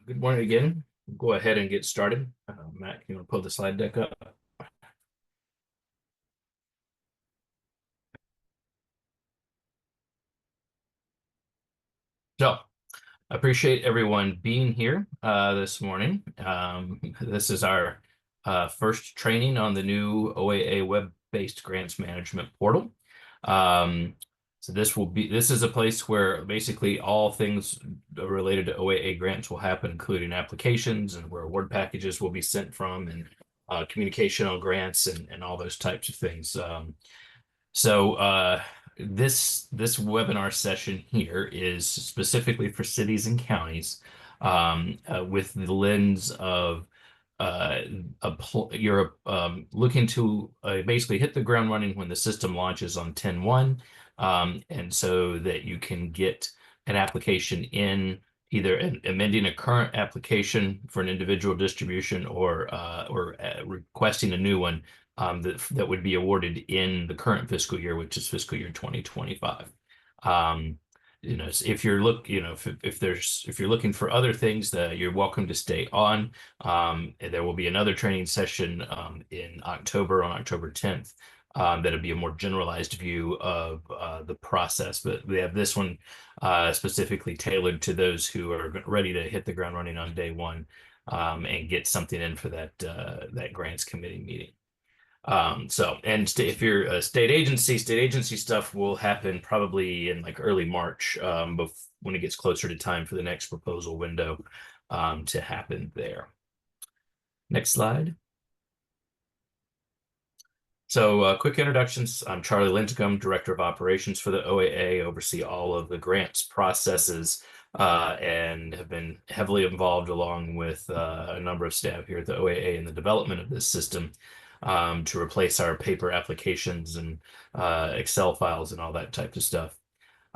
Good morning again. Go ahead and get started. Matt, can you pull the slide deck up? So, I appreciate everyone being here this morning. This is our first training on the new OAA web-based grants management portal. Um, so this is a place where basically all things related to OAA grants will happen, including applications and where award packages will be sent from and communication on grants and all those types of things. So this webinar session here is specifically for cities and counties with the lens of uh, you're looking to basically hit the ground running when the system launches on 10/1, and so that you can get an application in either amending a current application for an individual distribution or requesting a new one that would be awarded in the current fiscal year, which is fiscal year 2025. Um, if you're if you're looking for other things, that you're welcome to stay on. And there will be another training session in October on October 10th. That'll be a more generalized view of the process, but we have this one specifically tailored to those who are ready to hit the ground running on day one and get something in for that grants committee meeting. If you're a state agency stuff will happen probably in like early March, when it gets closer to time for the next proposal window to happen there. Next slide. So, quick introductions. I'm Charlie Lincecum, Director of Operations for the OAA, oversee all of the grants processes, and have been heavily involved along with a number of staff here at the OAA in the development of this system to replace our paper applications and Excel files and all that type of stuff.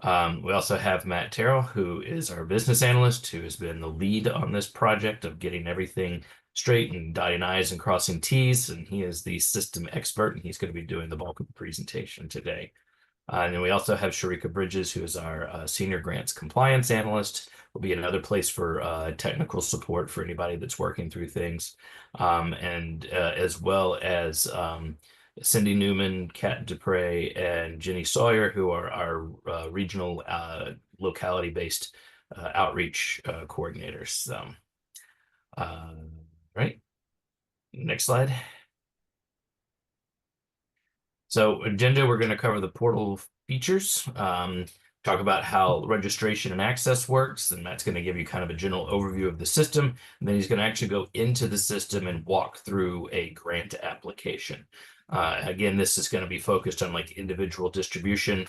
We also have Matt Terrell, who is our business analyst, who has been the lead on this project of getting everything straight and dotting I's and crossing T's. And he is the system expert, and he's going to be doing the bulk of the presentation today. And then we also have Sharika Bridges, who is our senior grants compliance analyst, will be another place for technical support for anybody that's working through things. And as well as Cindy Newman, Kat Dupre, and Jenny Sawyer, who are our regional locality-based outreach coordinators. Uh, right. Next slide. So agenda, we're going to cover the portal features, talk about how registration and access works, and Matt's going to give you kind of a general overview of the system. And then he's going to actually go into the system and walk through a grant application. Again, this is going to be focused on like individual distribution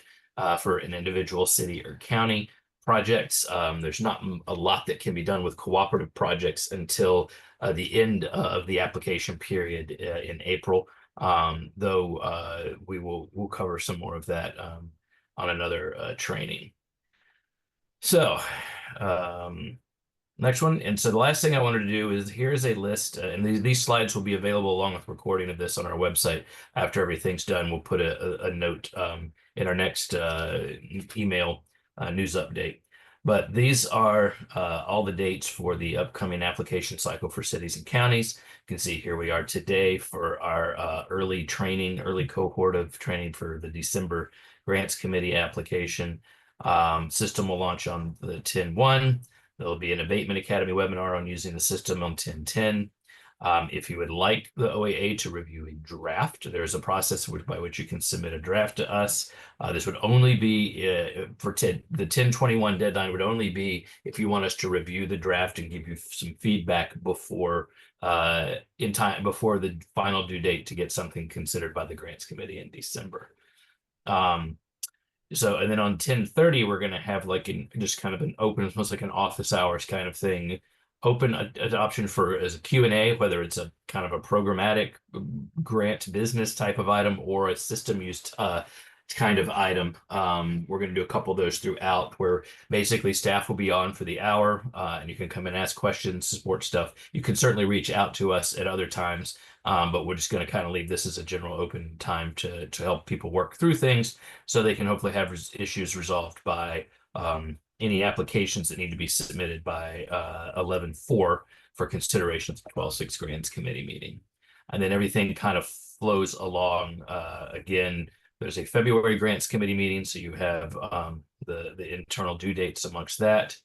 for an individual city or county projects. There's not a lot that can be done with cooperative projects until the end of the application period in April. Though we'll cover some more of that on another training. So next one. And so the last thing I wanted to do is here's a list, and these slides will be available along with recording of this on our website. After everything's done, we'll put a note in our next email news update. But these are all the dates for the upcoming application cycle for cities and counties. You can see here we are today for our early cohort of training for the December grants committee application. System will launch on the 10/1. There'll be an Abatement Academy webinar on using the system on 10/10. If you would like the OAA to review a draft, there's a process by which you can submit a draft to us. This would only be the 10/21 deadline would only be if you want us to review the draft and give you some feedback before in time before the final due date to get something considered by the grants committee in December. And then on 10/30, we're going to have like just kind of an open, it's almost like an office hours kind of thing, open an option for as a Q&A, whether it's a kind of a programmatic grant business type of item or a system used kind of item. We're going to do a couple of those throughout where basically staff will be on for the hour and you can come and ask questions, support stuff. You can certainly reach out to us at other times. But we're just going to kind of leave this as a general open time to help people work through things so they can hopefully have issues resolved by any applications that need to be submitted by 11/4 for consideration of the 12/6 grants committee meeting. And then everything kind of flows along. Again, there's a February grants committee meeting, so you have the internal due dates amongst that.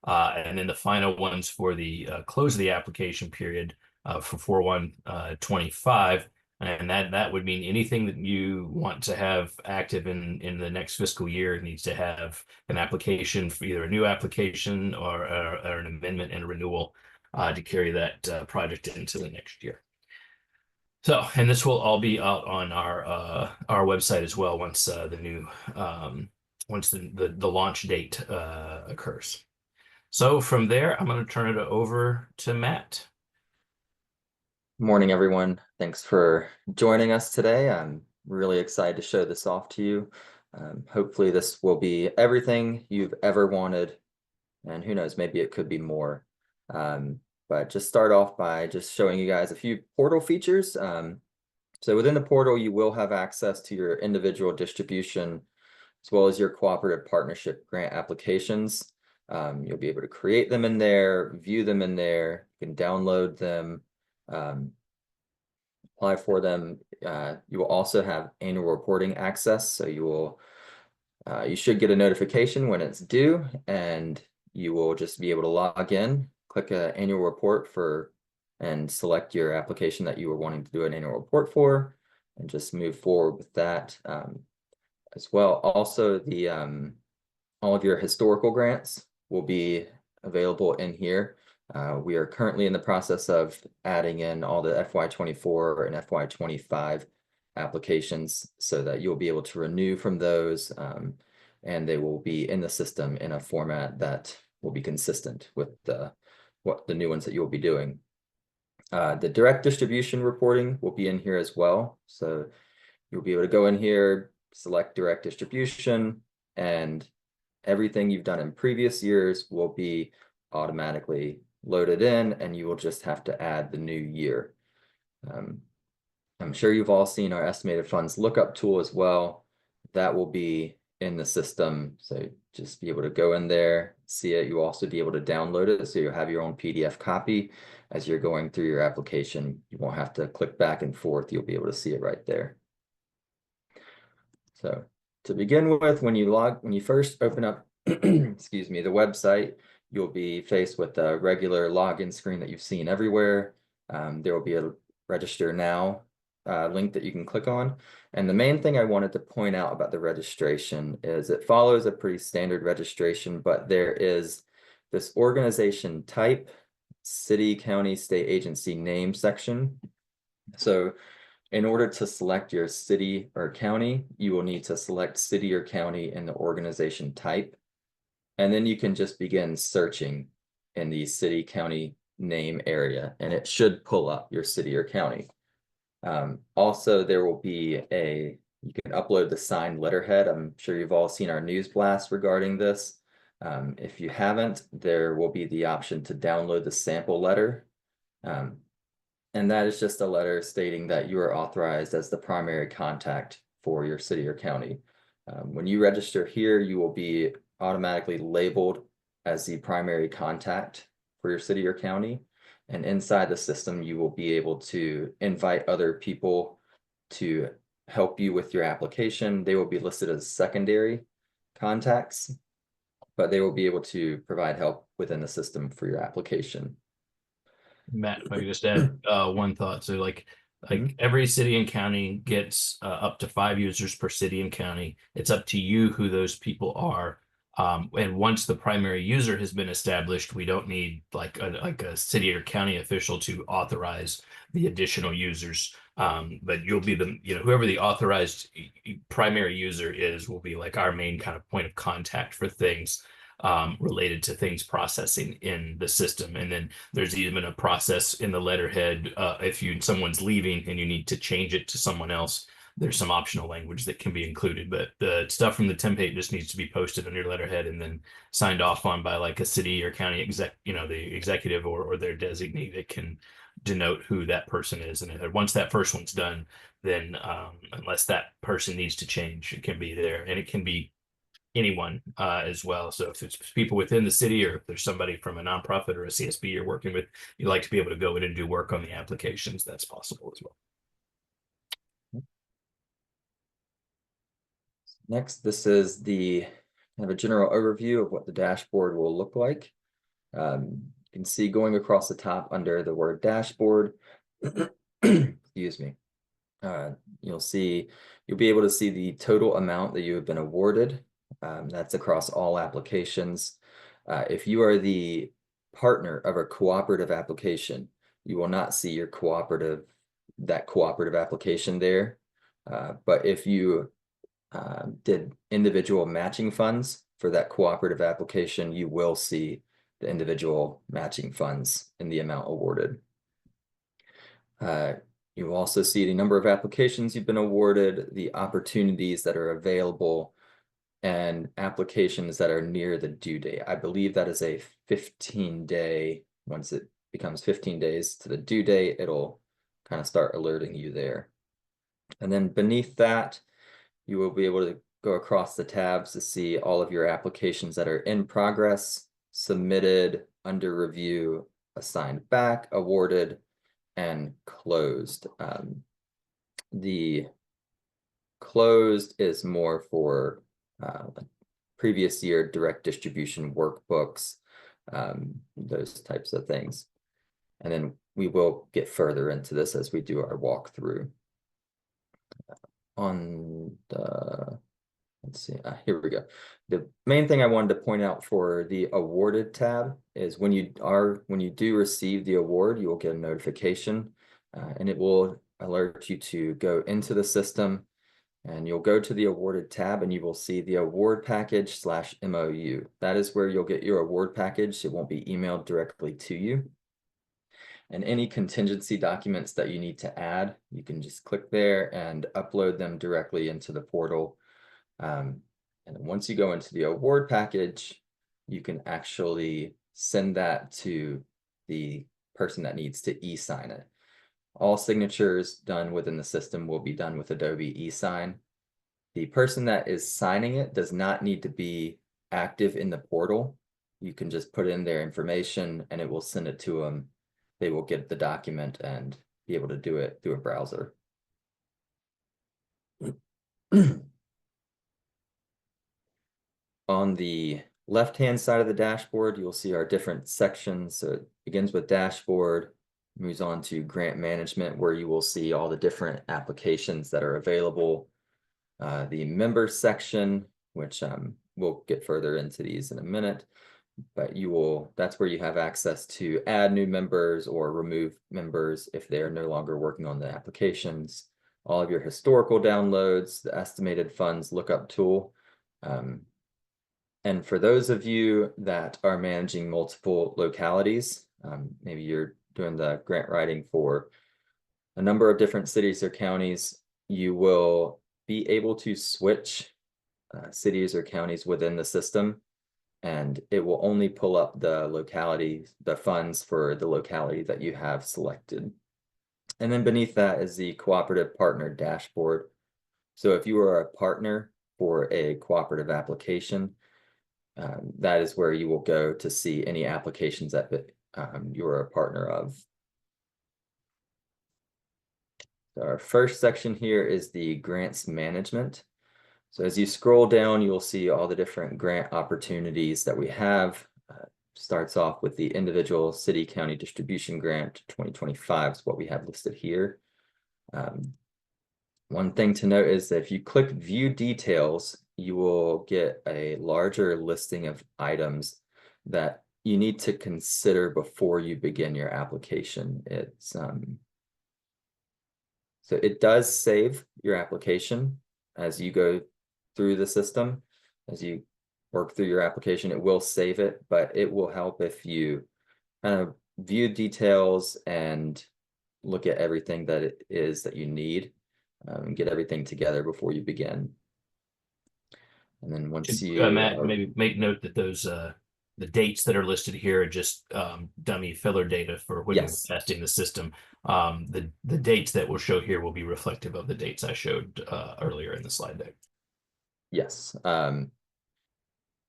And then the final ones for the close of the application period for 4/1/25. And that would mean anything that you want to have active in the next fiscal year needs to have an application for either a new application or an amendment and a renewal to carry that project into the next year. So, and this will all be out on our website as well once the new once the launch date occurs. So from there, I'm going to turn it over to Matt. Morning, everyone. Thanks for joining us today. I'm really excited to show this off to you. Hopefully this will be everything you've ever wanted, and who knows, maybe it could be more. But just start off by just showing you guys a few portal features. So within the portal, you will have access to your individual distribution as well as your cooperative partnership grant applications. You'll be able to create them in there, view them in there, you can download them, apply for them. You will also have annual reporting access, so you should get a notification when it's due, and you will just be able to log in, click an annual report and select your application that you were wanting to do an annual report for, and just move forward with that as well. Also, all of your historical grants will be available in here. We are currently in the process of adding in all the FY24 and FY25 applications so that you'll be able to renew from those, and they will be in the system in a format that will be consistent with the new ones that you'll be doing. The direct distribution reporting will be in here as well. So you'll be able to go in here, select direct distribution, and everything you've done in previous years will be automatically loaded in, and you will just have to add the new year. I'm sure you've all seen our estimated funds lookup tool as well. That will be in the system, so just be able to go in there, see it. You'll also be able to download it, so you'll have your own PDF copy as you're going through your application. You won't have to click back and forth. You'll be able to see it right there. So to begin with, when you first open up excuse me, the website, you'll be faced with a regular login screen that you've seen everywhere. There will be a register now link that you can click on. And the main thing I wanted to point out about the registration is it follows a pretty standard registration, but there is this organization type, city, county, state agency name section. So in order to select your city or county, you will need to select city or county in the organization type. And then you can just begin searching in the city county name area, and it should pull up your city or county. Also, there will be you can upload the signed letterhead. I'm sure you've all seen our news blast regarding this. If you haven't, there will be the option to download the sample letter. And that is just a letter stating that you are authorized as the primary contact for your city or county. When you register here, you will be automatically labeled as the primary contact for your city or county. And inside the system, you will be able to invite other people to help you with your application. They will be listed as secondary contacts, but they will be able to provide help within the system for your application. Matt, if I could just add one thought. So like every city and county gets up to 5 users per city and county. It's up to you who those people are. And once the primary user has been established, we don't need like a city or county official to authorize the additional users. But you'll be whoever the authorized primary user is will be like our main kind of point of contact for things related to things processing in the system. And then there's even a process in the letterhead if someone's leaving and you need to change it to someone else. There's some optional language that can be included, but the stuff from the template just needs to be posted on your letterhead and then signed off on by like a city or county the executive or their designee that can denote who that person is. And once that first one's done, then unless that person needs to change, it can be there, and it can be anyone as well. So if it's people within the city, or if there's somebody from a nonprofit or a CSB you're working with, you like to be able to go in and do work on the applications, that's possible as well. Next, this is the kind of a general overview of what the dashboard will look like. You can see going across the top under the word dashboard, excuse me, you'll be able to see the total amount that you have been awarded. That's across all applications. If you are the partner of a cooperative application, you will not see your that cooperative application there. But if you did individual matching funds for that cooperative application, you will see the individual matching funds in the amount awarded. You will also see the number of applications you've been awarded, the opportunities that are available, and applications that are near the due date. I believe that is a 15-day, once it becomes 15 days to the due date, it'll kind of start alerting you there. And then beneath that, you will be able to go across the tabs to see all of your applications that are in progress, submitted, under review, assigned back, awarded, and closed. The closed is more for previous year direct distribution workbooks, those types of things. And then we will get further into this as we do our walkthrough. On the, let's see, here we go. The main thing I wanted to point out for the awarded tab is when you do receive the award, you will get a notification, and it will alert you to go into the system, and you'll go to the awarded tab and you will see the award package / MOU. That is where you'll get your award package. It won't be emailed directly to you. And any contingency documents that you need to add, you can just click there and upload them directly into the portal. And once you go into the award package, you can actually send that to the person that needs to e-sign it. All signatures done within the system will be done with Adobe e-sign. The person that is signing it does not need to be active in the portal. You can just put in their information and it will send it to them. They will get the document and be able to do it through a browser. On the left-hand side of the dashboard, you'll see our different sections. So it begins with dashboard, moves on to grant management, where you will see all the different applications that are available. The members section, which we'll get further into these in a minute, but that's where you have access to add new members or remove members if they're no longer working on the applications. All of your historical downloads, the estimated funds lookup tool. And for those of you that are managing multiple localities, maybe you're doing the grant writing for a number of different cities or counties, you will be able to switch cities or counties within the system, and it will only pull up the funds for the locality that you have selected. And then beneath that is the cooperative partner dashboard. So if you are a partner for a cooperative application, that is where you will go to see any applications that you're a partner of. So our first section here is the grants management. So as you scroll down, you'll see all the different grant opportunities that we have. Starts off with the individual city county distribution grant 2025 is what we have listed here. One thing to note is that if you click view details, you will get a larger listing of items that you need to consider before you begin your application. So it does save your application as you go through the system. As you work through your application, it will save it, but it will help if you kind of view details and look at everything that it is that you need, and get everything together before you begin. And then once Matt, maybe make note that those the dates that are listed here are just dummy filler data for when you're testing the system. The dates that will show here will be reflective of the dates I showed earlier in the slide deck. Yes.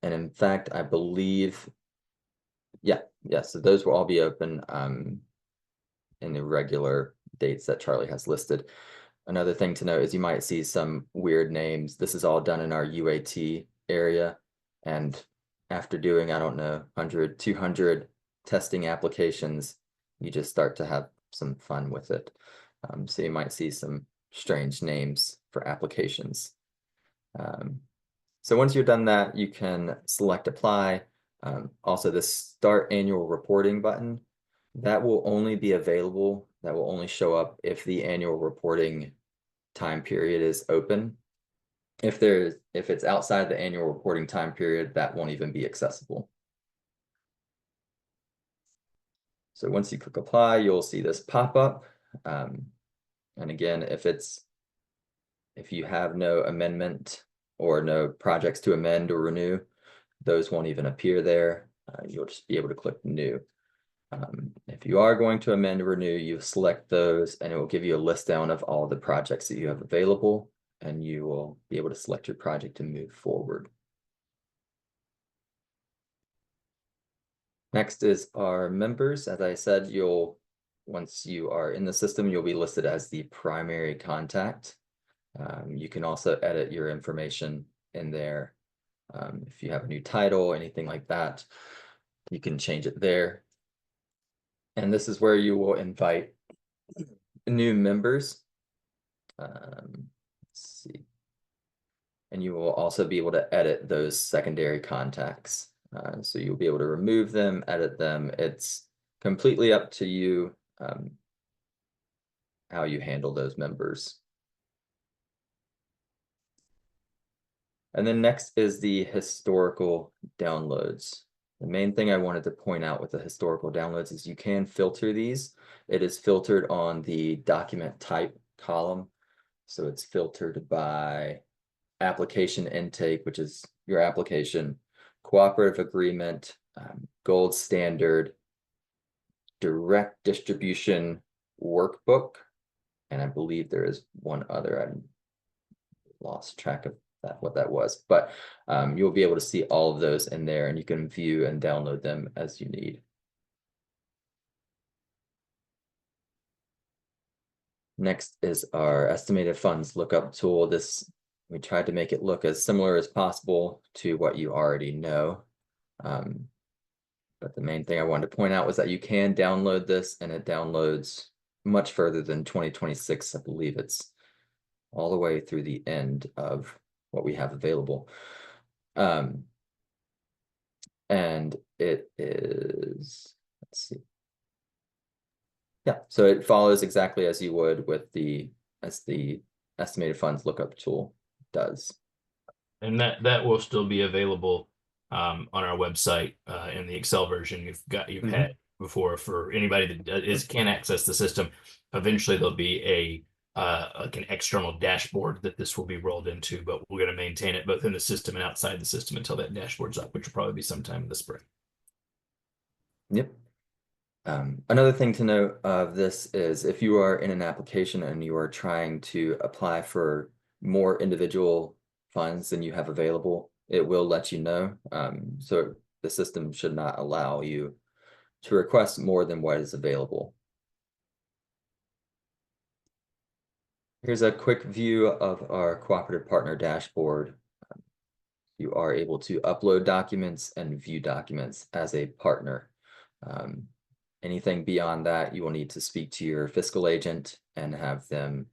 And in fact, I believe, yeah, so those will all be open in the regular dates that Charlie has listed. Another thing to note is you might see some weird names. This is all done in our UAT area. And after doing, I don't know, 100, 200 testing applications, you just start to have some fun with it. So you might see some strange names for applications. So once you're done that, you can select apply. Also, the start annual reporting button, that will only be available, that will only show up if the annual reporting time period is open. If it's outside the annual reporting time period, that won't even be accessible. So once you click apply, you'll see this pop up. And again, if you have no amendment or no projects to amend or renew, those won't even appear there. You'll just be able to click new. If you are going to amend or renew, you select those and it will give you a list down of all the projects that you have available, and you will be able to select your project and move forward. Next is our members. As I said, once you are in the system, you'll be listed as the primary contact. You can also edit your information in there. If you have a new title, anything like that, you can change it there. And this is where you will invite new members. Let's see. And you will also be able to edit those secondary contacts. So you'll be able to remove them, edit them. It's completely up to you how you handle those members. And then next is the historical downloads. The main thing I wanted to point out with the historical downloads is you can filter these. It is filtered on the document type column. So it's filtered by application intake, which is your application, cooperative agreement, gold standard, direct distribution workbook, and I believe there is one other. I lost track of what that was, but you'll be able to see all of those in there, and you can view and download them as you need. Next is our estimated funds lookup tool. We tried to make it look as similar as possible to what you already know. But the main thing I wanted to point out was that you can download this, and it downloads much further than 2026. I believe it's all the way through the end of what we have available. And it is, let's see. Yeah, so it follows exactly as you would with as the estimated funds lookup tool does. And that will still be available on our website in the Excel version you've had before for anybody that can't access the system. Eventually there'll be like an external dashboard that this will be rolled into, but we're going to maintain it both in the system and outside the system until that dashboard's up, which will probably be sometime in the spring. Yep. Another thing to note of this is if you are in an application and you are trying to apply for more individual funds than you have available, it will let you know. So the system should not allow you to request more than what is available. Here's a quick view of our cooperative partner dashboard. You are able to upload documents and view documents as a partner. Anything beyond that, you will need to speak to your fiscal agent and have them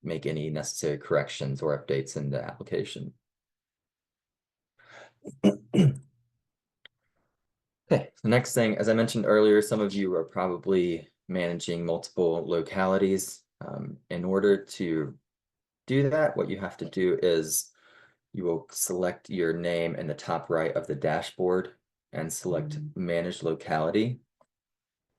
make any necessary corrections or updates in the application. Okay, the next thing, as I mentioned earlier, some of you are probably managing multiple localities. In order to do that, what you have to do is you will select your name in the top right of the dashboard and select Manage Locality.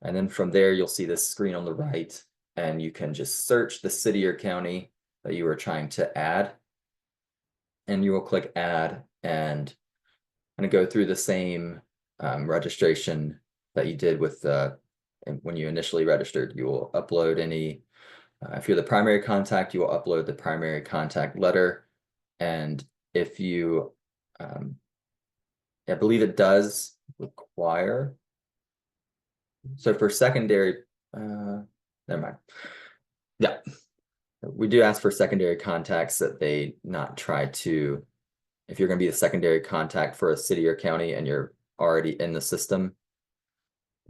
And then from there, you'll see this screen on the right, and you can just search the city or county that you are trying to add. And you will click Add, and go through the same registration that you did with when you initially registered. You will upload any, if you're the primary contact, you will upload the primary contact letter. And if you I believe it does require. So for secondary, never mind. Yeah, we do ask for secondary contacts that they not try to, if you're going to be the secondary contact for a city or county and you're already in the system,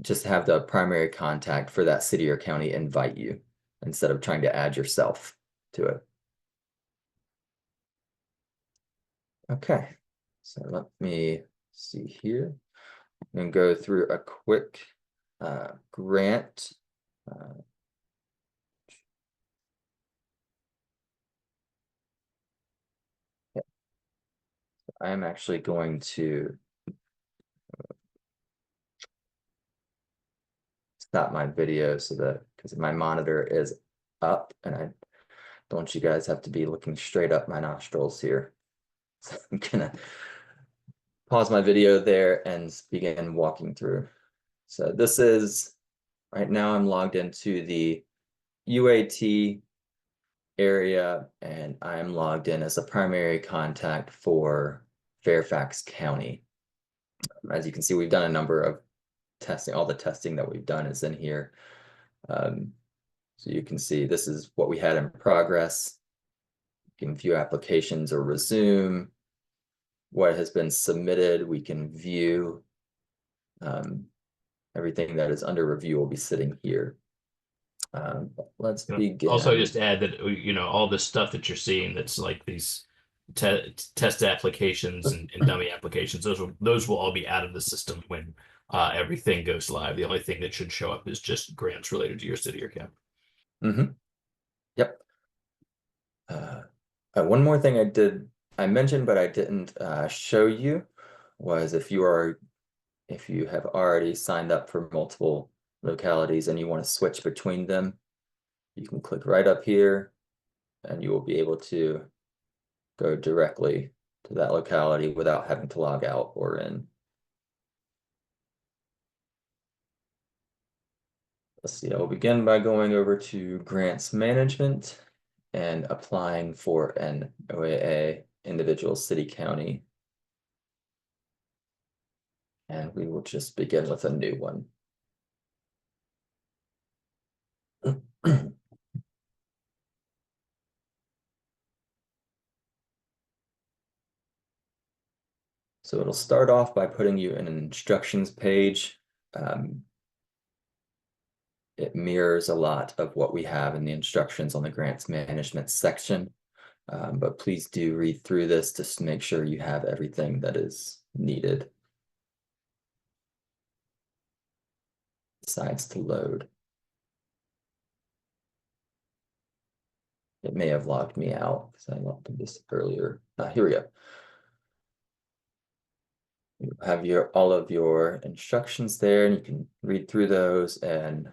just have the primary contact for that city or county invite you instead of trying to add yourself to it. Okay, so let me see here and go through a quick grant. I'm actually going to stop my video so that, because my monitor is up and I don't want you guys have to be looking straight up my nostrils here. So I'm gonna pause my video there and begin walking through. So this is, right now I'm logged into the UAT area and I'm logged in as a primary contact for Fairfax County. As you can see, we've done a number of testing. All the testing that we've done is in here. So you can see this is what we had in progress. You can view applications or resume. What has been submitted, we can view. Everything that is under review will be sitting here. Let's begin. Also, just add that all this stuff that you're seeing that's like these test applications and dummy applications. Those will all be out of the system when everything goes live. The only thing that should show up is just grants related to your city or county. Yep. One more thing I mentioned, but I didn't show you was if you have already signed up for multiple localities and you want to switch between them, you can click right up here and you will be able to go directly to that locality without having to log out or in. Let's see, I will begin by going over to grants management and applying for an OAA individual city county. And we will just begin with a new one. So it'll start off by putting you in an instructions page. It mirrors a lot of what we have in the instructions on the grants management section. But please do read through this just to make sure you have everything that is needed. Decides to load. It may have logged me out because I logged this earlier. Here we go. You have all of your instructions there, and you can read through those and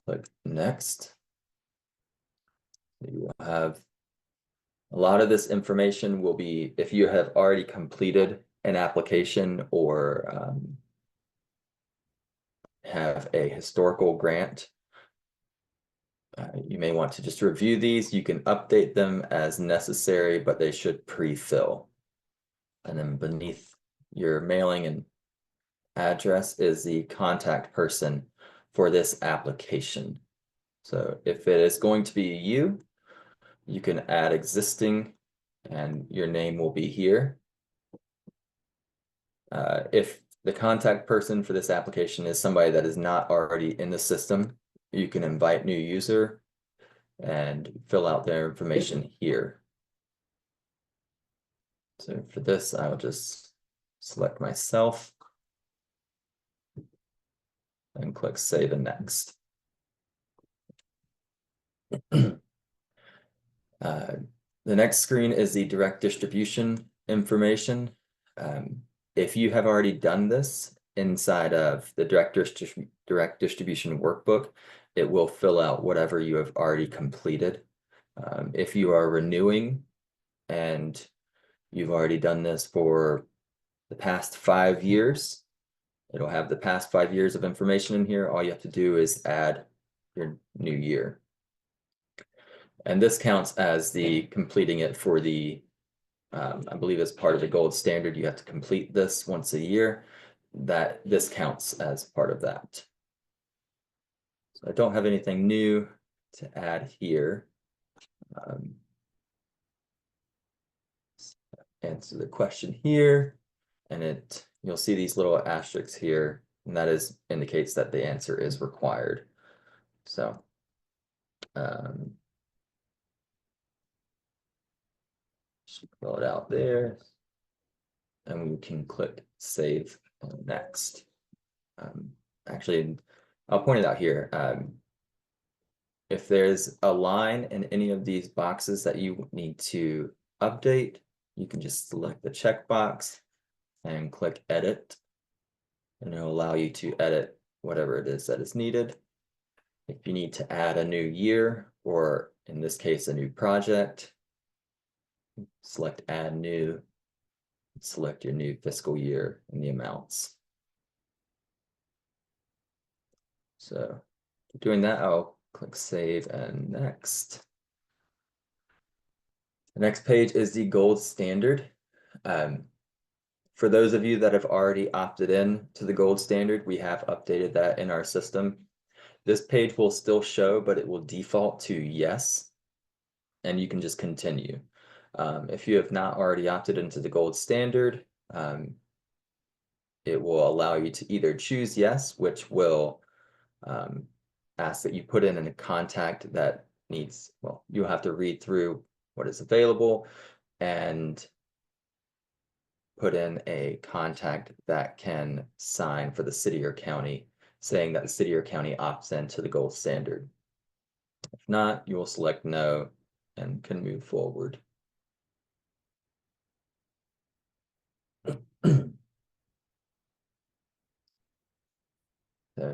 click next. You will have a lot of this information will be if you have already completed an application or have a historical grant. You may want to just review these. You can update them as necessary, but they should pre-fill. And then beneath your mailing and address is the contact person for this application. So if it is going to be you, you can add existing and your name will be here. If the contact person for this application is somebody that is not already in the system, you can invite new user and fill out their information here. So for this, I'll just select myself and click Save and Next. The next screen is the direct distribution information. If you have already done this inside of the direct distribution workbook, it will fill out whatever you have already completed. If you are renewing and you've already done this for the past 5 years, it'll have the past 5 years of information in here. All you have to do is add your new year. And this counts as the completing it for the I believe as part of the gold standard, you have to complete this once a year, that this counts as part of that. So I don't have anything new to add here. Answer the question here, and you'll see these little asterisks here, and that indicates that the answer is required. So just fill it out there, and we can click save next. Actually, I'll point it out here. If there's a line in any of these boxes that you need to update, you can just select the checkbox and click edit, and it'll allow you to edit whatever it is that is needed. If you need to add a new year, or in this case, a new project, select add new, select your new fiscal year and the amounts. So doing that, I'll click save and next. The next page is the gold standard. For those of you that have already opted in to the gold standard, we have updated that in our system. This page will still show, but it will default to yes, and you can just continue. If you have not already opted into the gold standard, it will allow you to either choose yes, which will ask that you put in a contact that needs, well, you'll have to read through what is available and put in a contact that can sign for the city or county, saying that the city or county opts into the gold standard. If not, you will select no and can move forward.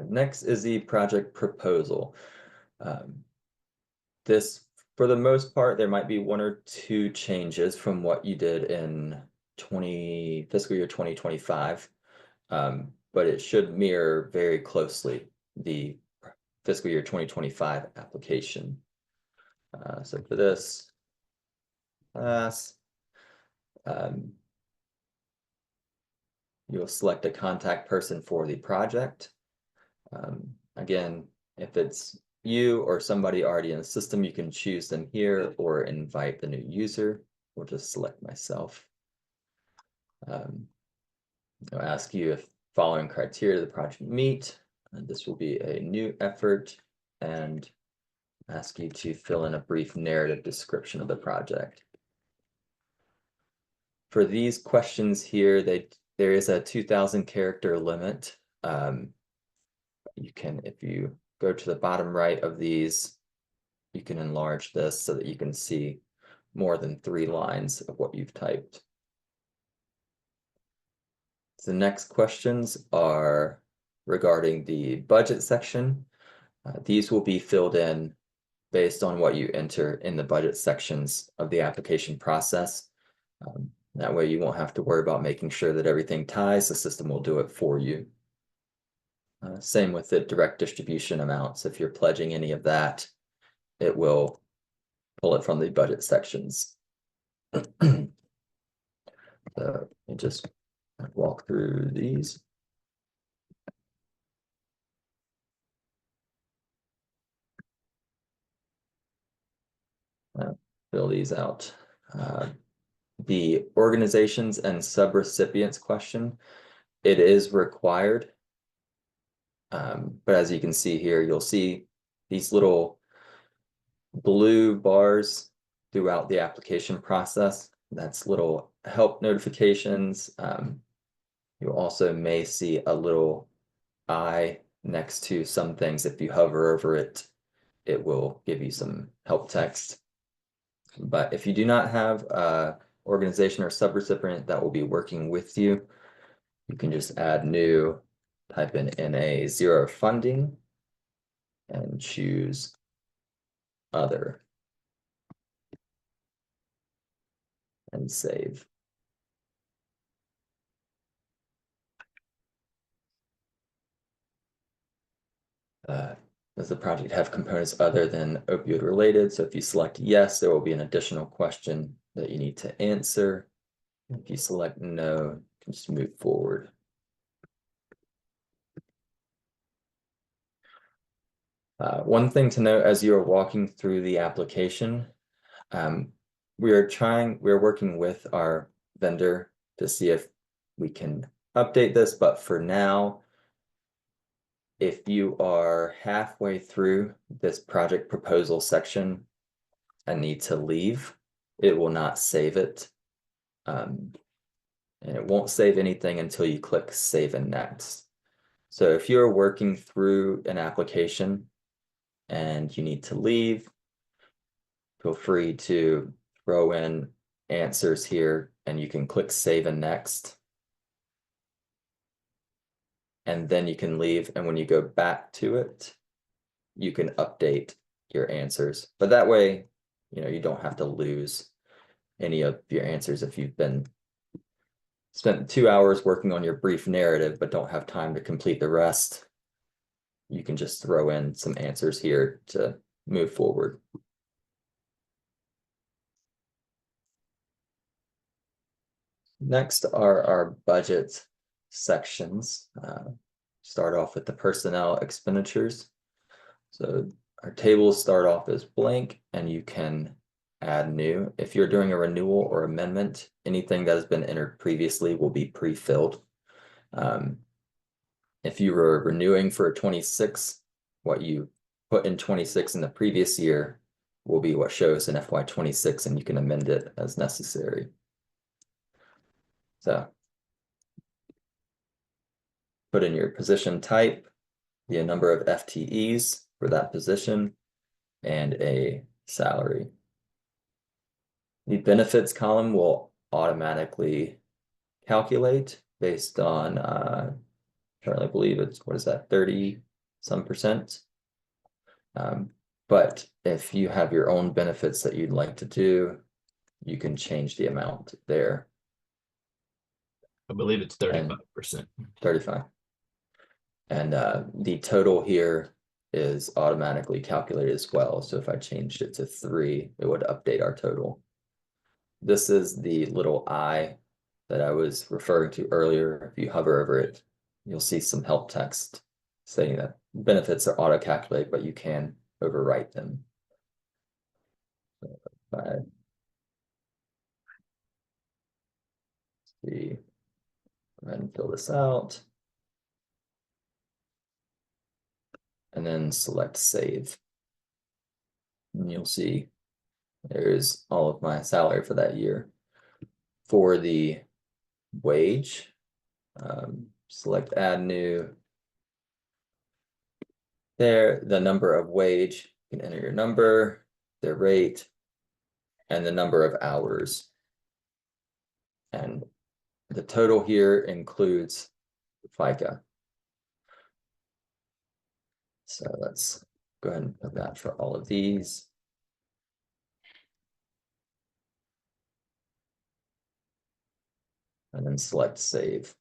Next is the project proposal. This, for the most part, there might be one or two changes from what you did in fiscal year 2025, but it should mirror very closely the fiscal year 2025 application. So for this class, you'll select a contact person for the project. Again, if it's you or somebody already in the system, you can choose them here or invite the new user. We'll just select myself. I'll ask you if following criteria of the project meet, and this will be a new effort, and ask you to fill in a brief narrative description of the project. For these questions here, there is a 2,000 character limit. You can, if you go to the bottom right of these, you can enlarge this so that you can see more than 3 lines of what you've typed. The next questions are regarding the budget section. These will be filled in based on what you enter in the budget sections of the application process. That way you won't have to worry about making sure that everything ties. The system will do it for you. Same with the direct distribution amounts. If you're pledging any of that, it will pull it from the budget sections. So you just walk through these. Fill these out. The organizations and subrecipients question, it is required. But as you can see here, you'll see these little blue bars throughout the application process. That's little help notifications. You also may see a little eye next to some things. If you hover over it, it will give you some help text. But if you do not have an organization or subrecipient that will be working with you, you can just add new, type in NA 0 funding, and choose other, and save. Does the project have components other than opioid related? So if you select yes, there will be an additional question that you need to answer. If you select no, you can just move forward. One thing to note as you are walking through the application, we're working with our vendor to see if we can update this, but for now, if you are halfway through this project proposal section and need to leave, it will not save it. And it won't save anything until you click Save and Next. So if you're working through an application and you need to leave, feel free to throw in answers here and you can click Save and Next. And then you can leave, and when you go back to it, you can update your answers. But that way, you don't have to lose any of your answers if you've been spent 2 hours working on your brief narrative but don't have time to complete the rest. You can just throw in some answers here to move forward. Next are our budget sections. Start off with the personnel expenditures. So our tables start off as blank and you can add new. If you're doing a renewal or amendment, anything that has been entered previously will be pre-filled. If you were renewing for 26, what you put in 26 in the previous year will be what shows in FY 26, and you can amend it as necessary. So put in your position type, the number of FTEs for that position, and a salary. The benefits column will automatically calculate based on, currently believe it's, 30 some percent. But if you have your own benefits that you'd like to do, you can change the amount there. I believe it's 35%. 35. And the total here is automatically calculated as well. So if I changed it to 3, it would update our total. This is the little I that I was referring to earlier. If you hover over it, you'll see some help text saying that benefits are auto-calculate, but you can overwrite them. So if I see, go ahead and fill this out. And then select save. And you'll see there's all of my salary for that year. For the wage, select add new. There, the number of wage, you can enter your number, the rate, and the number of hours. And the total here includes FICA. So let's go ahead and put that for all of these. And then select save.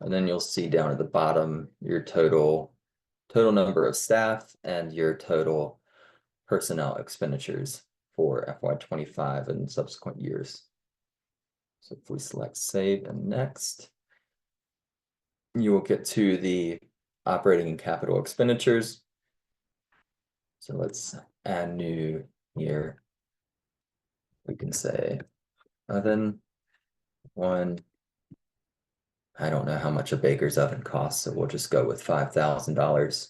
And then you'll see down at the bottom your total number of staff and your total personnel expenditures for FY 25 and subsequent years. So if we select save and next, you will get to the operating and capital expenditures. So let's add new here. We can say oven, one. I don't know how much a baker's oven costs, so we'll just go with $5,000.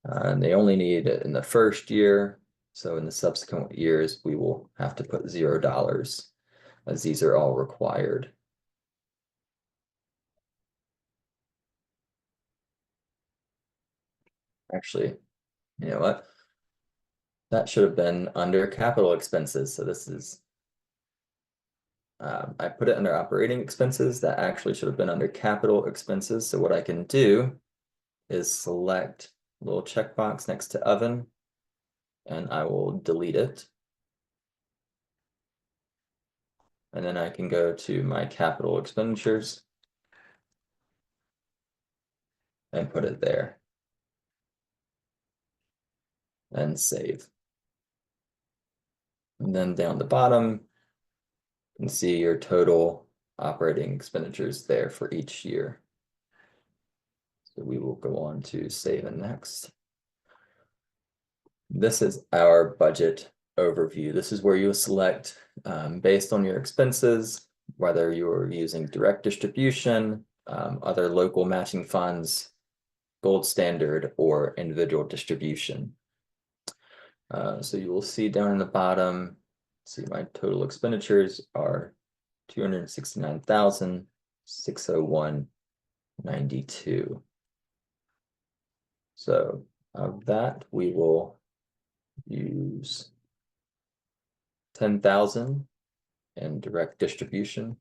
And they only need it in the first year. So in the subsequent years, we will have to put $0 as these are all required. Actually, you know what? That should have been under capital expenses. So this is, I put it under operating expenses. That actually should have been under capital expenses. So what I can do is select a little checkbox next to oven, and I will delete it. And then I can go to my capital expenditures and put it there and save. And then down the bottom, can see your total operating expenditures there for each year. So we will go on to save and next. This is our budget overview. This is where you select based on your expenses, whether you're using direct distribution, other local matching funds, gold standard, or individual distribution. So you will see down in the bottom, see my total expenditures are 269,601.92. So of that, we will use 10,000 in direct distribution.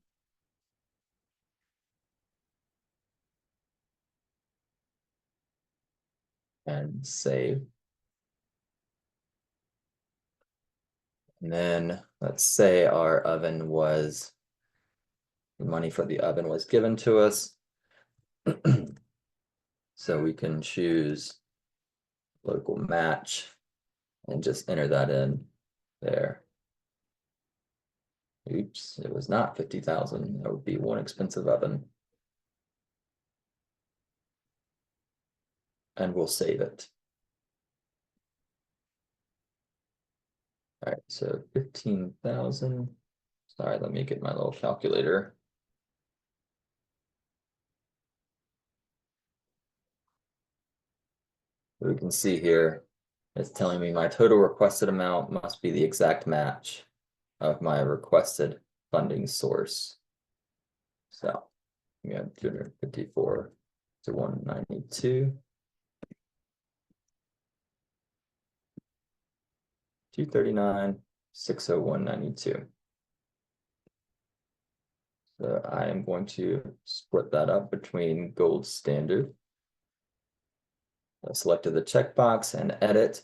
And save. And then let's say our oven was, the money for the oven was given to us. So we can choose local match and just enter that in there. Oops, it was not 50,000. That would be one expensive oven. And we'll save it. All right, so 15,000. Sorry, let me get my little calculator. We can see here, it's telling me my total requested amount must be the exact match of my requested funding source. So we have 254 to 192. 239, 601.92. So I am going to split that up between gold standard. I selected the checkbox and edit.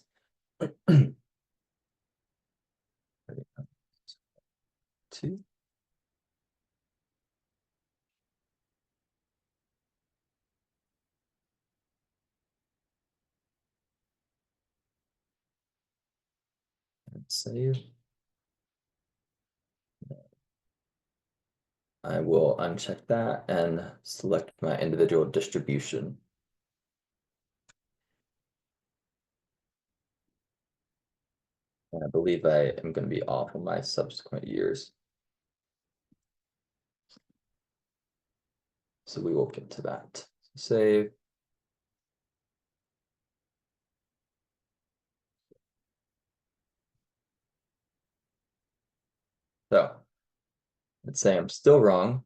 Two. And save. I will uncheck that and select my individual distribution. And I believe I am going to be off in my subsequent years. So we will get to that. Save. So let's say I'm still wrong.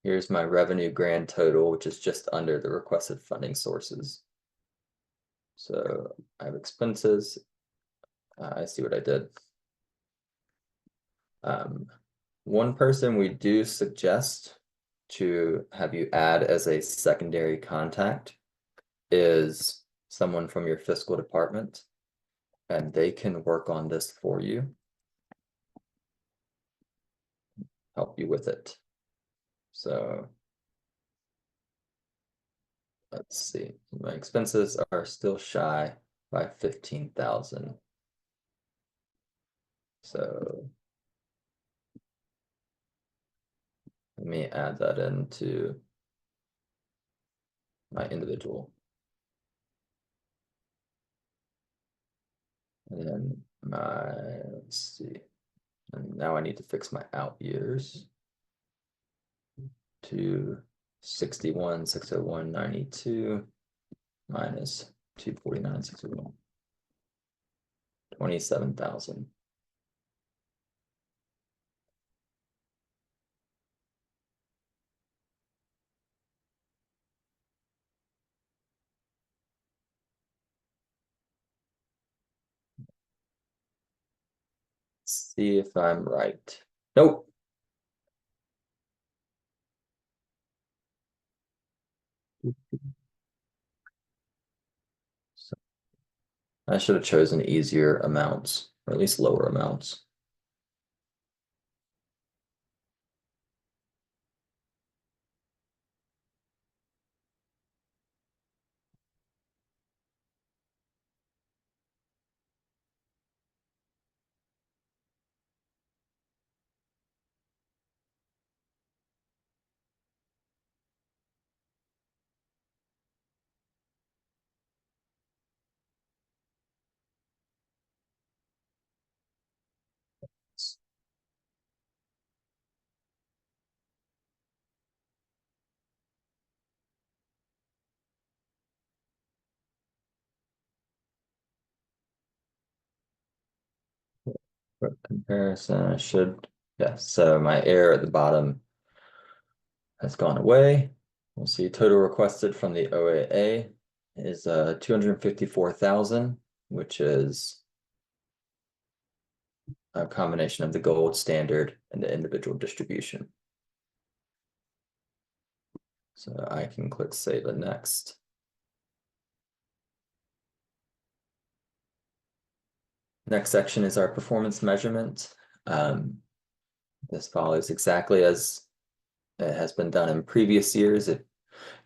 Here's my revenue grand total, which is just under the requested funding sources. So I have expenses. I see what I did. One person we do suggest to have you add as a secondary contact is someone from your fiscal department, and they can work on this for you, help you with it. So let's see, my expenses are still shy by 15,000. So let me add that into my individual. And then let's see, and now I need to fix my out years to 61, 601, 92 minus 249, 601, 27,000. See if I'm right. Nope. So I should have chosen easier amounts, or at least lower amounts. Quick comparison, I should, yeah, so my error at the bottom has gone away. We'll see total requested from the OAA is 254,000, which is a combination of the gold standard and the individual distribution. So I can click save and next. Next section is our performance measurement. This follows exactly as it has been done in previous years. If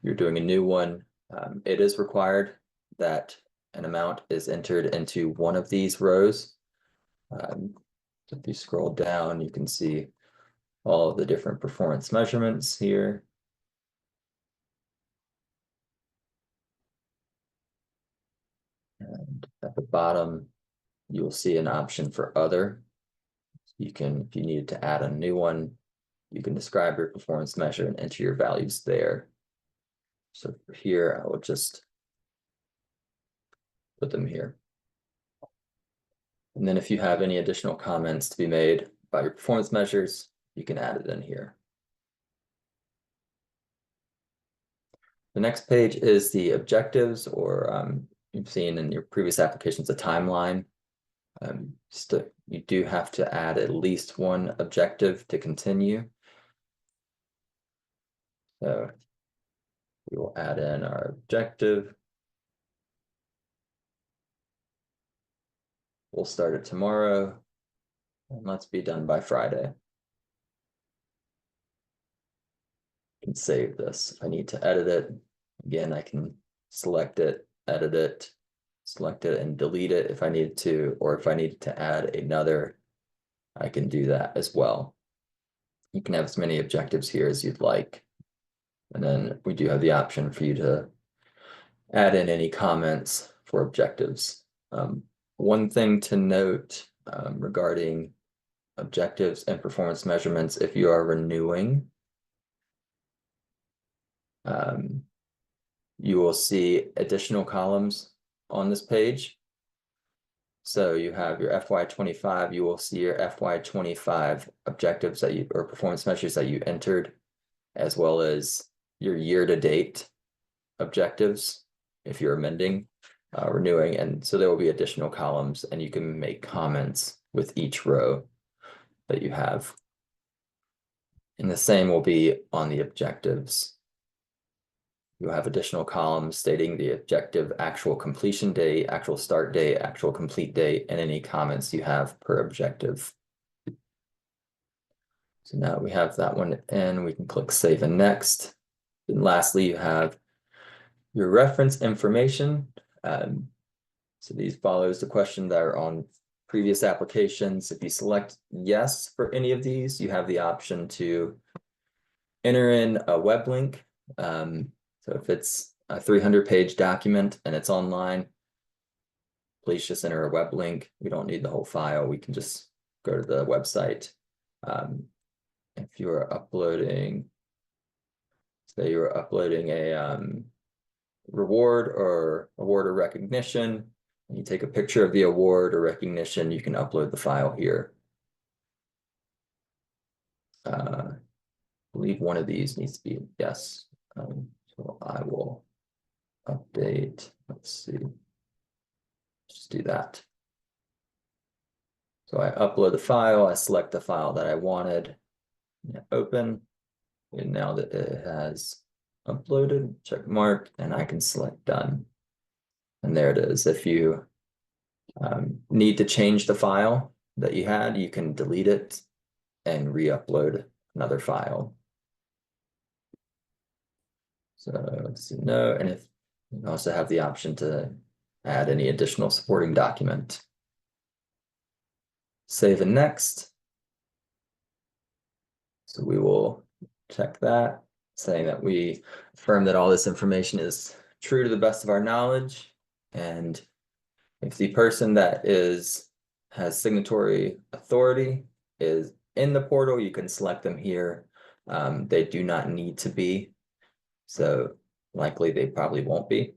you're doing a new one, it is required that an amount is entered into one of these rows. So if you scroll down, you can see all of the different performance measurements here. And at the bottom, you will see an option for other. You can, if you needed to add a new one, you can describe your performance measure and enter your values there. So for here, I will just put them here. And then if you have any additional comments to be made about your performance measures, you can add it in here. The next page is the objectives, or you've seen in your previous applications, a timeline. You do have to add at least one objective to continue. So we will add in our objective. We'll start it tomorrow, and let's be done by Friday. I can save this. If I need to edit it, again, I can select it, edit it, select it and delete it if I needed to, or if I needed to add another, I can do that as well. You can have as many objectives here as you'd like. And then we do have the option for you to add in any comments for objectives. One thing to note regarding objectives and performance measurements, if you are renewing, you will see additional columns on this page. So you have your FY25, you will see your FY25 objectives that you, or performance measures that you entered, as well as your year-to-date objectives if you're amending, renewing, and so there will be additional columns and you can make comments with each row that you have. And the same will be on the objectives. You'll have additional columns stating the objective, actual completion date, actual start date, actual complete date, and any comments you have per objective. So now we have that one in, we can click save and next. And lastly, you have your reference information. So these follows the question that are on previous applications. If you select yes for any of these, you have the option to enter in a web link. So if it's a 300-page document and it's online, please just enter a web link. We don't need the whole file. We can just go to the website. If you are uploading, say you're uploading a reward or recognition, and you take a picture of the award or recognition, you can upload the file here. I believe one of these needs to be yes. So I will update, let's see, just do that. So I upload the file, I select the file that I wanted, open, and now that it has uploaded, check mark, and I can select done. And there it is. If you need to change the file that you had, you can delete it and re-upload another file. So let's see, no, and if you also have the option to add any additional supporting document. Save and next. So we will check that, saying that we affirm that all this information is true to the best of our knowledge. And if the person that has signatory authority is in the portal, you can select them here. They do not need to be, so likely they probably won't be.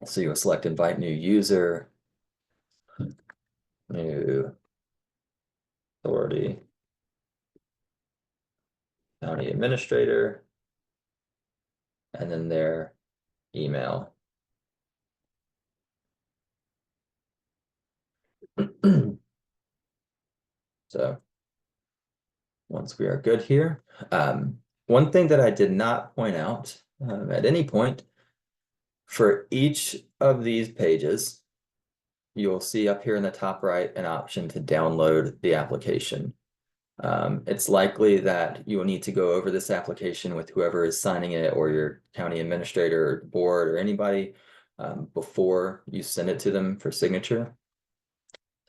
So you'll select invite new user, new authority, county administrator, and then their email. So once we are good here, one thing that I did not point out at any point, for each of these pages, you'll see up here in the top right an option to download the application. It's likely that you will need to go over this application with whoever is signing it or your county administrator or board or anybody before you send it to them for signature.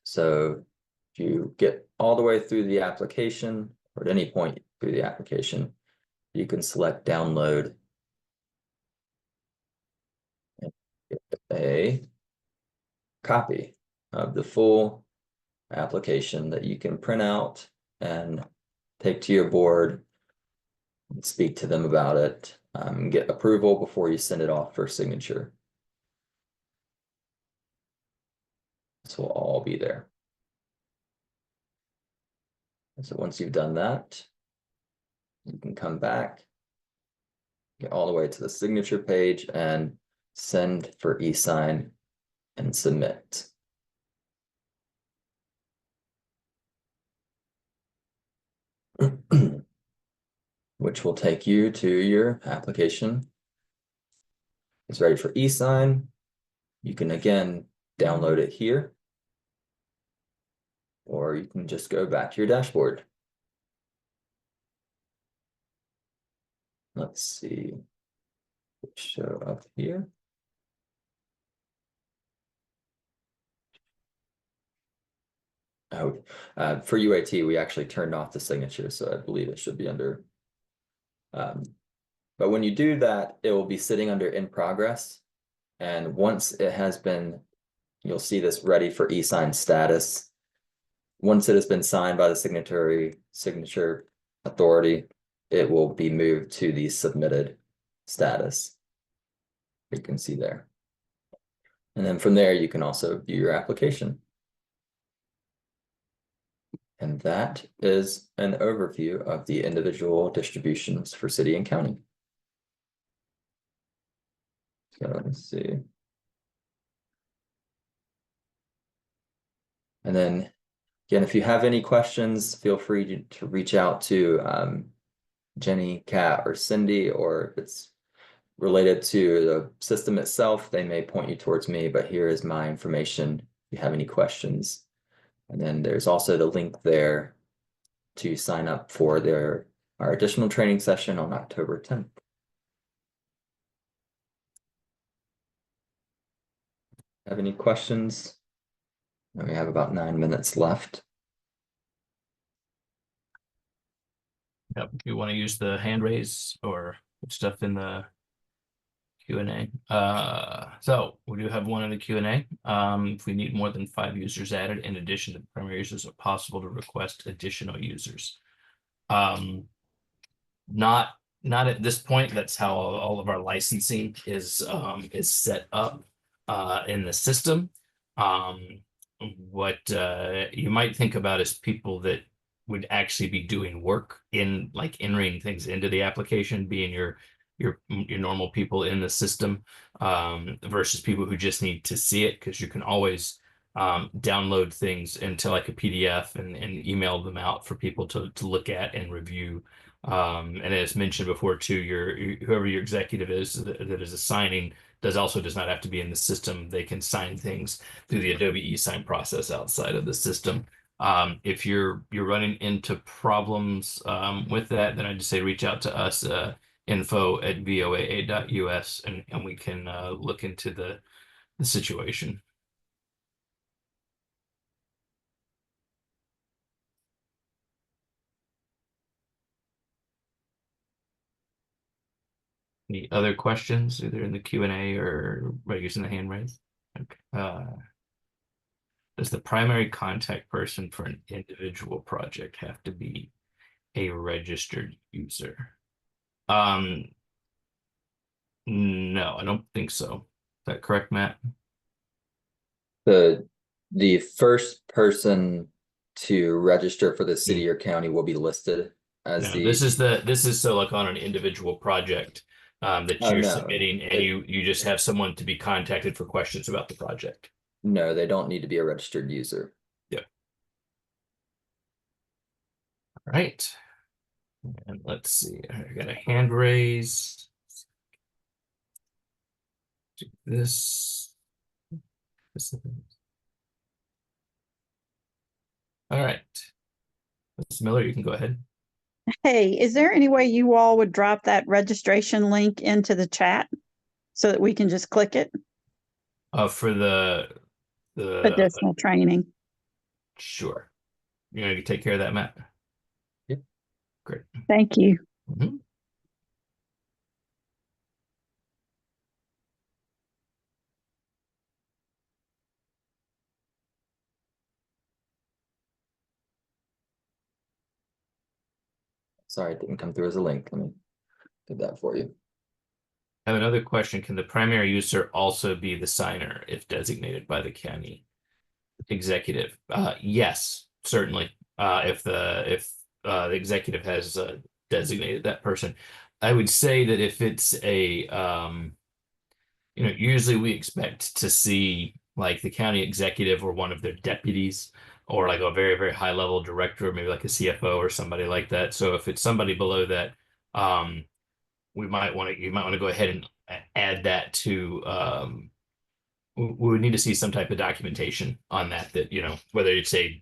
So if you get all the way through the application or at any point through the application, you can select download and get a copy of the full application that you can print out and take to your board, and speak to them about it, get approval before you send it off for signature. This will all be there. And so once you've done that, you can come back, get all the way to the signature page and send for e-sign and submit. Which will take you to your application. It's ready for e-sign. You can again download it here, or you can just go back to your dashboard. Let's see, show up here. Oh, for UAT, we actually turned off the signature, so I believe it should be under. But when you do that, it will be sitting under in progress. And once it has been, you'll see this ready for e-sign status. Once it has been signed by the signature authority, it will be moved to the submitted status. You can see there. And then from there, you can also view your application. And that is an overview of the individual distributions for city and county. So let's see. And then again, if you have any questions, feel free to reach out to Jenny, Kat, or Cindy, or if it's related to the system itself, they may point you towards me, but here is my information if you have any questions. And then there's also the link there to sign up for our additional training session on October 10th. Have any questions? We have about 9 minutes left. Yep. You want to use the hand raise or put stuff in the Q&A. So we do have one in the Q&A. If we need more than 5 users added, in addition to the primary users, it's possible to request additional users. Not at this point. That's how all of our licensing is set up in the system. What you might think about is people that would actually be doing work in like entering things into the application, being your normal people in the system, versus people who just need to see it, because you can always download things into like a PDF and email them out for people to look at and review. And as mentioned before too, whoever your executive is that is assigning does not have to be in the system. They can sign things through the Adobe e-sign process outside of the system. If you're running into problems with that, then I just say reach out to us, info@voaa.us, and we can look into the situation. Any other questions, either in the Q&A or by using the hand raise? Okay. Does the primary contact person for an individual project have to be a registered user? No, I don't think so. Is that correct, Matt? The first person to register for the city or county will be listed as No, the, this is so like on an individual project that oh, you're no, submitting and you just have someone to be contacted for questions about the project. no, they don't need to be a registered user. Yep. All right. And let's see. I got a hand raise. Do this. This. All right. Ms. Miller, you can go ahead. Hey, is there any way you all would drop that registration link into the chat so that we can just click it? For the Additional training. sure. You're gonna take care of that, Matt? Yep. Great. Thank you. Mhm. Sorry, it didn't come through as a link. Let me do that for you. I have another question. Can the primary user also be the signer if designated by the county executive? Yes, certainly. If the executive has designated that person, I would say that if it's a usually we expect to see like the county executive or one of their deputies or like a very, very high level director, maybe like a CFO or somebody like that. So if it's somebody below that, um, you might want to go ahead and add that to we would need to see some type of documentation on that, whether it's you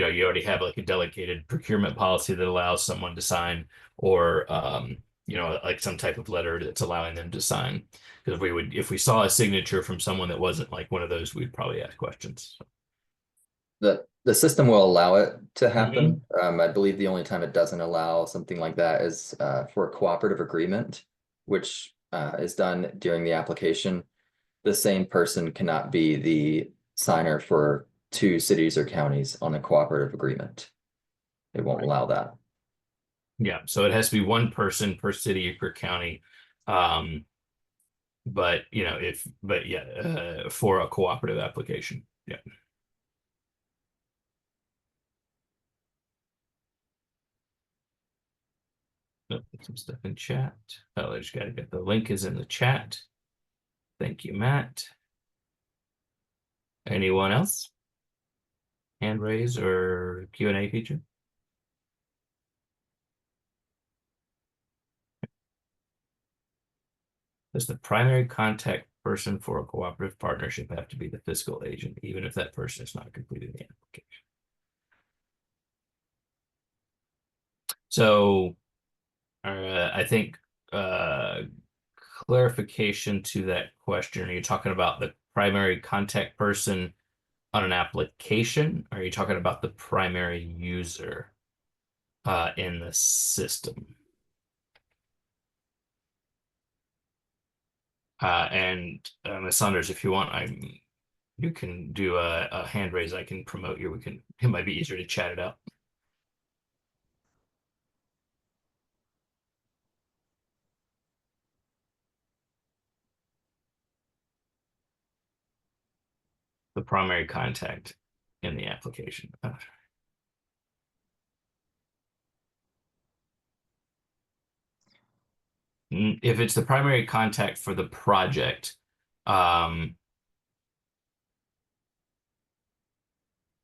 already have like a delegated procurement policy that allows someone to sign or like some type of letter that's allowing them to sign. Because if we saw a signature from someone that wasn't like one of those, we'd probably ask questions. The system will allow it to Mhm. happen. I believe the only time it doesn't allow something like that is for a cooperative agreement, which is done during the application. The same person cannot be the signer for two cities or counties on a cooperative agreement. It won't allow that. Yeah, so it has to be one person per city or per county. Um, but yeah, for a cooperative application. Yeah. Oh, put some stuff in chat. Oh, I just got to get the link is in the chat. Thank you, Matt. Anyone else? Hand raise or Q&A feature? Does the primary contact person for a cooperative partnership have to be the fiscal agent, even if that person is not completing the application? So I think uh, clarification to that question. Are you talking about the primary contact person on an application? Or are you talking about the primary user in the system? And Ms. Saunders, if you want, you can do a hand raise. I can promote you. It might be easier to chat it out. The primary contact in the application. If it's the primary contact for the project, um,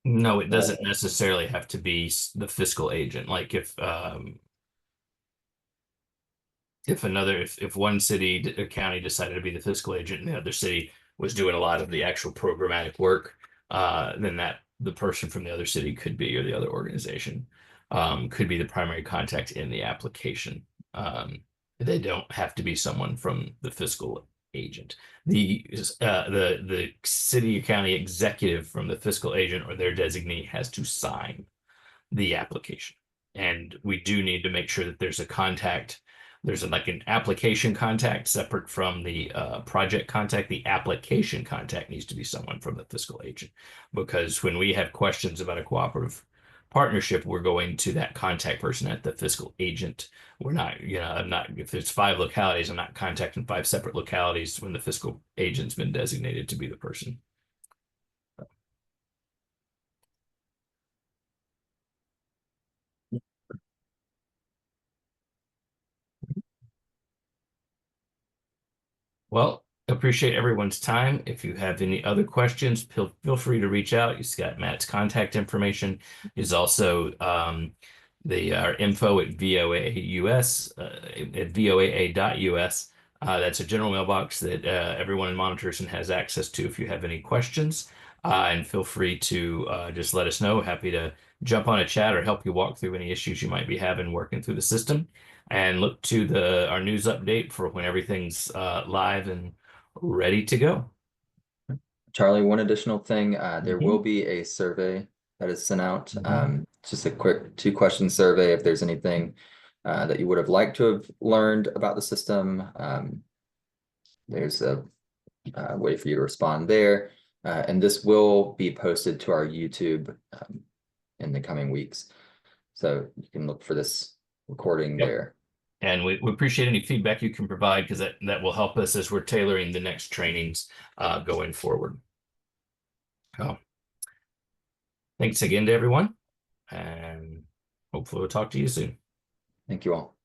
no, it doesn't necessarily have to be the fiscal agent. Like if one city or county decided to be the fiscal agent and the other city was doing a lot of the actual programmatic work, then that the person from the other city could be, or the other organization, could be the primary contact in the application. They don't have to be someone from the fiscal agent. The city or county executive from the fiscal agent or their designee has to sign the application. And we do need to make sure that there's a contact. Like an application contact separate from the project contact. The application contact needs to be someone from the fiscal agent, because when we have questions about a cooperative partnership, we're going to that contact person at the fiscal agent. We're not, I'm not, if there's 5 localities, I'm not contacting 5 separate localities when the fiscal agent's been designated to be the person. Well, appreciate everyone's time. If you have any other questions, feel free to reach out. You've got Matt's contact information. Is also the our info at VOA.US at VOA.US. That's a general mailbox that everyone in Monitorston has access to if you have any questions. And feel free to just let us know. Happy to jump on a chat or help you walk through any issues you might be having working through the system. And look to our news update for when everything's live and ready to go. Charlie, one additional thing, there Mhm. will be a survey that is sent out. Just a quick 2-question survey if there's anything that you would have liked to have learned about the system. There's a way for you to respond there. And this will be posted to our YouTube in the coming weeks. So you can look for this recording Yep. there. And we appreciate any feedback you can provide because that will help us as we're tailoring the next trainings going forward. So, thanks again to everyone, and hopefully we'll talk to you soon. Thank you all.